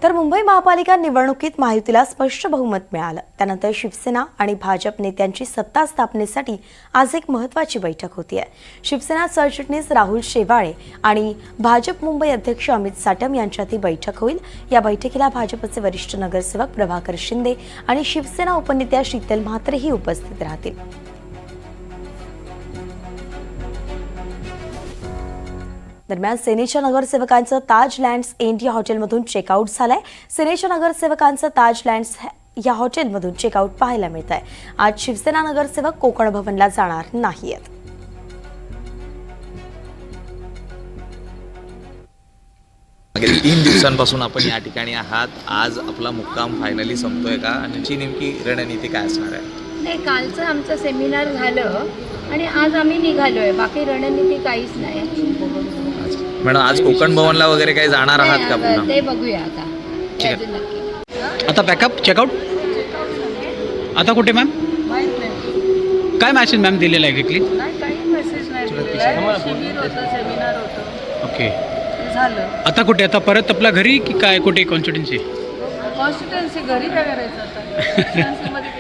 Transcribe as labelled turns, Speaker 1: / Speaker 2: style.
Speaker 1: तर मुंबई महापालिका निवडणुकीत महायुतीला स्पष्ट बहुमत मिळालं। त्यानंतर शिवसेना आणि भाजप नेत्यांची सत्ता स्थापनेसाठी आज एक महत्त्वाची बैठक होती आहे। शिवसेना सरचिटणीस राहुल शेवाळे आणि भाजप मुंबई अध्यक्ष अमित साटम यांच्यात ही बैठक होईल। या बैठकीला भाजपचे वरिष्ठ नगरसेवक प्रभाकर शिंदे आणि शिवसेना उपनेत्या शीतल म्हात्रेही उपस्थित राहतील। दरम्यान सेनेच्या नगरसेवकांचं ताज लँड्स इंडिया हॉटेलमधून चेकआउट झालंय। सेनेच्या नगरसेवकांचं ताज लँड्स या हॉटेलमधून चेकआउट पाहायला मिळत आहे। आज शिवसेना नगरसेवक कोकण भवनला जाणार नाहीत।
Speaker 2: मागील 3 दिवसांपासून आपण या ठिकाणी आहात। आज आपला मुक्काम फायनली संपतोय का आणि नेमकी रणनीती काय असणार आहे?
Speaker 3: नाही, कालचं आमचं सेमिनार झालं आणि आज आम्ही निघालोय। बाकी रणनीती काहीच नाही।
Speaker 2: मॅडम, आज कोकण भवनला वगैरे काही जाणार आहात का पुन्हा?
Speaker 3: ते बघूया आता।
Speaker 2: ठीक आहे।
Speaker 3: नक्की
Speaker 4: आता पॅकअप चेकआउट आता कुठे मॅम? काय मेसेज मॅम दिलेला आहे एक्झॅक्टली?
Speaker 5: नाही, काही मेसेज नाही दिलेला आहे। शिबिर होतं, सेमिनार होतं,
Speaker 4: ओके,
Speaker 5: ते झालं।
Speaker 4: आता कुठे? आता परत आपल्या घरी की काय? कुठे कॉन्स्टिट्युन्सी?
Speaker 5: कॉन्स्टिट्युन्सी घरी काय करायचं आता? कॉन्स्टिट्युन्सीमध्ये